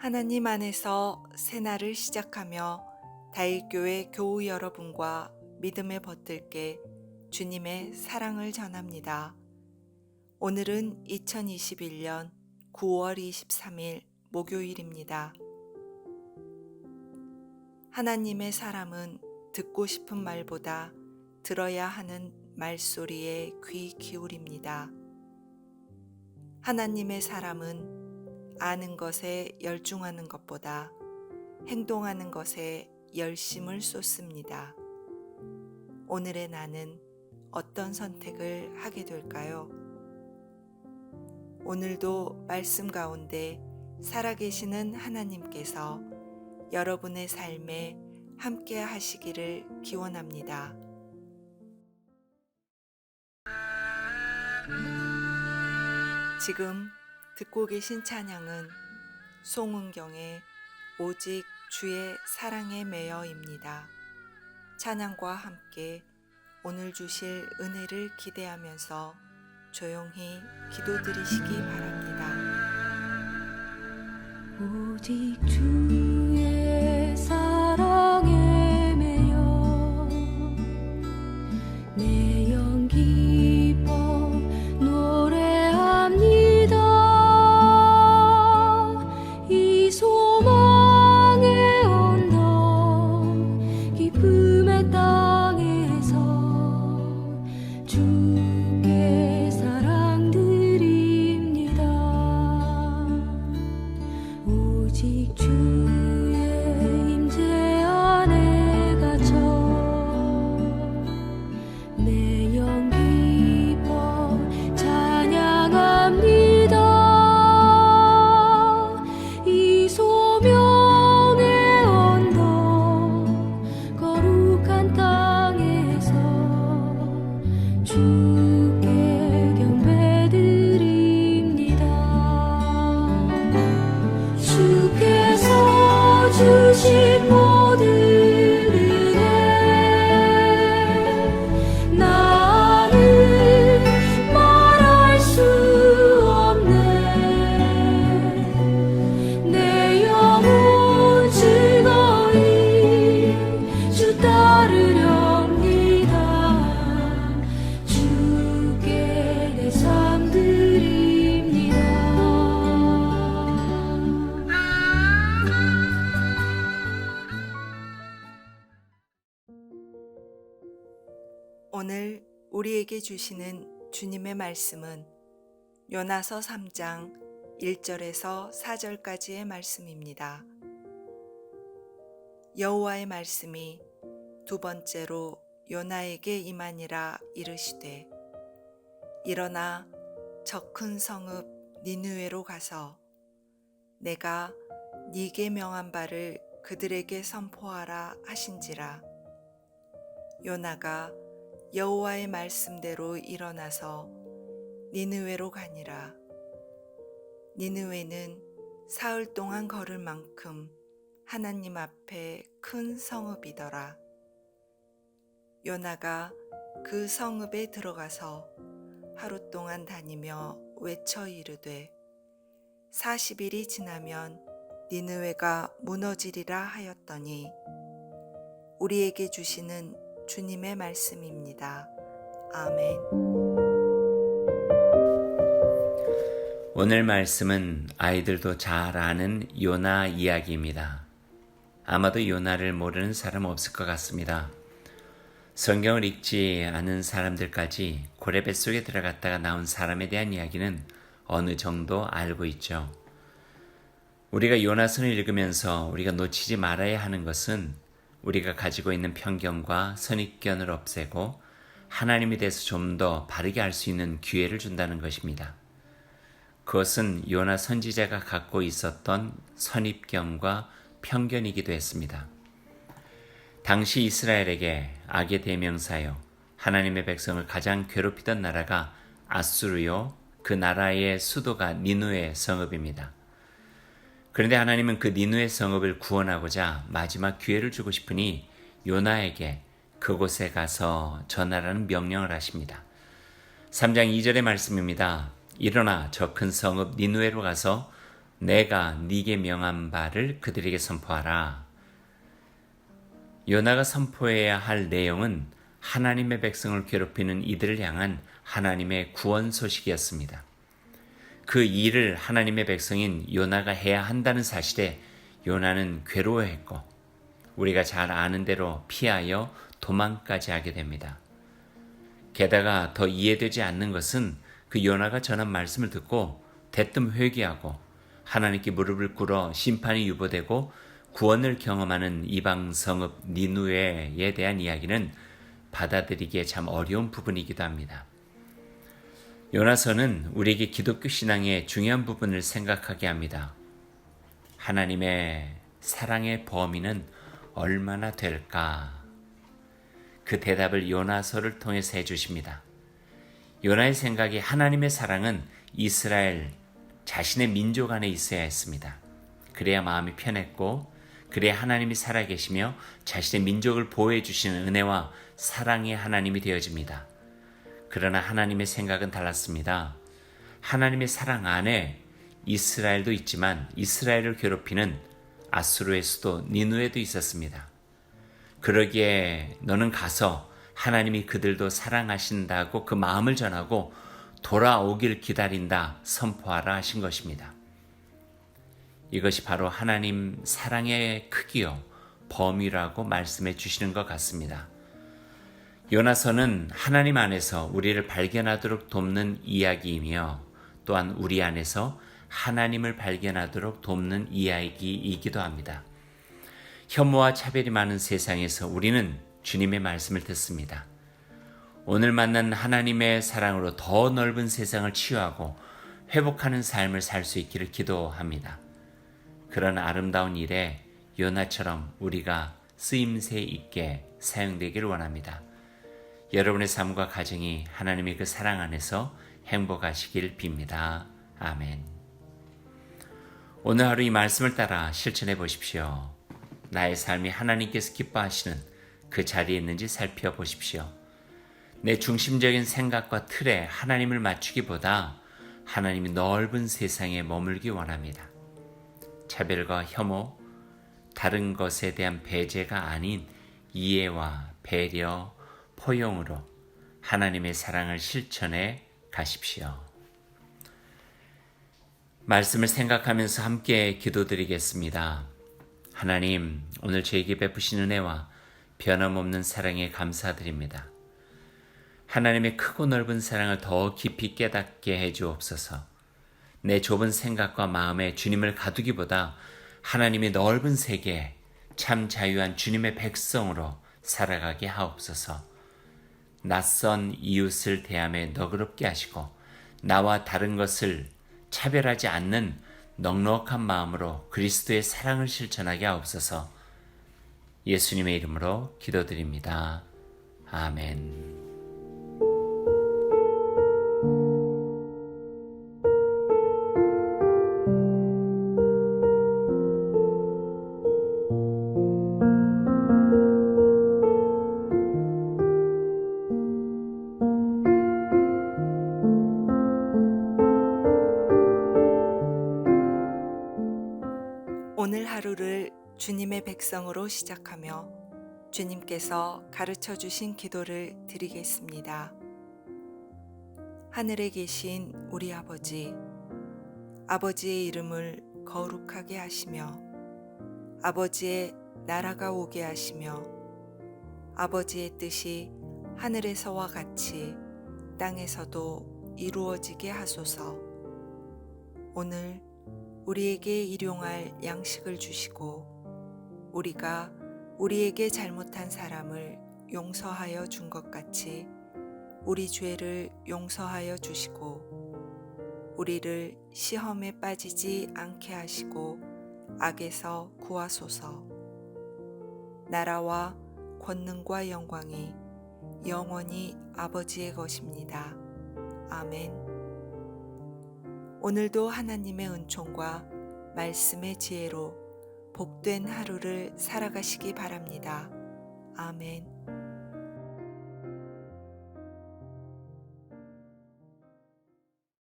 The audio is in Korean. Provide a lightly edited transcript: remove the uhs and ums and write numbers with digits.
하나님 안에서 새날을 시작하며 다일교회 교우 여러분과 믿음의 벗들께 주님의 사랑을 전합니다. 오늘은 2021년 9월 23일 목요일입니다. 하나님의 사람은 듣고 싶은 말보다 들어야 하는 말소리에 귀 기울입니다. 하나님의 사람은 아는 것에 열중하는 것보다 행동하는 것에 열심을 쏟습니다. 오늘의 나는 어떤 선택을 하게 될까요? 오늘도 말씀 가운데 살아계시는 하나님께서 여러분의 삶에 함께 하시기를 기원합니다. 지금 듣고 계신 찬양은 송은경의 오직 주의 사랑에 매여입니다. 찬양과 함께 오늘 주실 은혜를 기대하면서 조용히 기도드리시기 바랍니다. 오직 주의 사랑에 매여 내 영 기뻐 노래합니다. 이 소망의 언덕 기쁨의 땅에서 주께 사랑드립니다. 오직 주의 임재 안에 갇혀 내 영 기뻐 찬양합니다. 이 소명의 언덕 거룩한 땅에서 주께 경배드립니다. 주께서 주신 모든 은혜 나는 말할 수 없네. 내 영혼 즐거이 주 따르렵니다. 주께 내 삶 드립니다. 오늘 우리에게 주시는 주님의 말씀은 요나서 3장 1절에서 4절까지의 말씀입니다. 여호와의 말씀이 두 번째로 요나에게 임하니라 이르시되 일어나 저 큰 성읍 니느웨로 가서 내가 네게 명한 바를 그들에게 선포하라 하신지라. 요나가 여호와의 말씀대로 일어나서 니느웨로 가니라. 니느웨는 사흘 동안 걸을 만큼 하나님 앞에 큰 성읍이더라. 요나가 그 성읍에 들어가서 하루 동안 다니며 외쳐 이르되 40일이 지나면 니느웨가 무너지리라 하였더니 우리에게 주시는 주님의 말씀입니다. 아멘. 오늘 말씀은 아이들도 잘 아는 요나 이야기입니다. 아마도 요나를 모르는 사람 없을 것 같습니다. 성경을 읽지 않은 사람들까지 고래뱃 속에 들어갔다가 나온 사람에 대한 이야기는 어느 정도 알고 있죠. 우리가 요나서를 읽으면서 우리가 놓치지 말아야 하는 것은 우리가 가지고 있는 편견과 선입견을 없애고 하나님에 대해서 좀 더 바르게 알 수 있는 기회를 준다는 것입니다. 그것은 요나 선지자가 갖고 있었던 선입견과 편견이기도 했습니다. 당시 이스라엘에게 악의 대명사요, 하나님의 백성을 가장 괴롭히던 나라가 아수르요, 그 나라의 수도가 니느웨 성읍입니다. 그런데 하나님은 그 니느웨 성읍을 구원하고자 마지막 기회를 주고 싶으니 요나에게 그곳에 가서 전하라는 명령을 하십니다. 3장 2절의 말씀입니다. 일어나 저 큰 성읍 니느웨로 가서 내가 네게 명한 바를 그들에게 선포하라. 요나가 선포해야 할 내용은 하나님의 백성을 괴롭히는 이들을 향한 하나님의 구원 소식이었습니다. 그 일을 하나님의 백성인 요나가 해야 한다는 사실에 요나는 괴로워했고 우리가 잘 아는 대로 피하여 도망까지 하게 됩니다. 게다가 더 이해되지 않는 것은 그 요나가 전한 말씀을 듣고 대뜸 회개하고 하나님께 무릎을 꿇어 심판이 유보되고 구원을 경험하는 이방 성읍 니누에에 대한 이야기는 받아들이기에 참 어려운 부분이기도 합니다. 요나서는 우리에게 기독교 신앙의 중요한 부분을 생각하게 합니다. 하나님의 사랑의 범위는 얼마나 될까? 그 대답을 요나서를 통해서 해주십니다. 요나의 생각에 하나님의 사랑은 이스라엘 자신의 민족 안에 있어야 했습니다. 그래야 마음이 편했고 그래야 하나님이 살아계시며 자신의 민족을 보호해 주시는 은혜와 사랑의 하나님이 되어집니다. 그러나 하나님의 생각은 달랐습니다. 하나님의 사랑 안에 이스라엘도 있지만 이스라엘을 괴롭히는 아수르의 수도 니누에도 있었습니다. 그러기에 너는 가서 하나님이 그들도 사랑하신다고 그 마음을 전하고 돌아오길 기다린다 선포하라 하신 것입니다. 이것이 바로 하나님 사랑의 크기요 범위라고 말씀해 주시는 것 같습니다. 요나서는 하나님 안에서 우리를 발견하도록 돕는 이야기이며 또한 우리 안에서 하나님을 발견하도록 돕는 이야기이기도 합니다. 혐오와 차별이 많은 세상에서 우리는 주님의 말씀을 듣습니다. 오늘 만난 하나님의 사랑으로 더 넓은 세상을 치유하고 회복하는 삶을 살 수 있기를 기도합니다. 그런 아름다운 일에 요나처럼 우리가 쓰임새 있게 사용되기를 원합니다. 여러분의 삶과 가정이 하나님의 그 사랑 안에서 행복하시길 빕니다. 아멘. 오늘 하루 이 말씀을 따라 실천해 보십시오. 나의 삶이 하나님께서 기뻐하시는 그 자리에 있는지 살펴보십시오. 내 중심적인 생각과 틀에 하나님을 맞추기보다 하나님이 넓은 세상에 머물기 원합니다. 차별과 혐오, 다른 것에 대한 배제가 아닌 이해와 배려, 포용으로 하나님의 사랑을 실천해 가십시오. 말씀을 생각하면서 함께 기도드리겠습니다. 하나님, 오늘 저에게 베푸신 은혜와 변함없는 사랑에 감사드립니다. 하나님의 크고 넓은 사랑을 더 깊이 깨닫게 해주옵소서. 내 좁은 생각과 마음에 주님을 가두기보다 하나님의 넓은 세계에 참 자유한 주님의 백성으로 살아가게 하옵소서. 낯선 이웃을 대함에 너그럽게 하시고 나와 다른 것을 차별하지 않는 넉넉한 마음으로 그리스도의 사랑을 실천하게 하옵소서. 예수님의 이름으로 기도드립니다. 아멘. 오늘 하루를 주님의 백성으로 시작하며 주님께서 가르쳐 주신 기도를 드리겠습니다. 하늘에 계신 우리 아버지, 아버지의 이름을 거룩하게 하시며 아버지의 나라가 오게 하시며 아버지의 뜻이 하늘에서와 같이 땅에서도 이루어지게 하소서. 오늘 우리에게 일용할 양식을 주시고 우리가 우리에게 잘못한 사람을 용서하여 준 것 같이 우리 죄를 용서하여 주시고 우리를 시험에 빠지지 않게 하시고 악에서 구하소서. 나라와 권능과 영광이 영원히 아버지의 것입니다. 아멘. 오늘도 하나님의 은총과 말씀의 지혜로 복된 하루를 살아가시기 바랍니다. 아멘.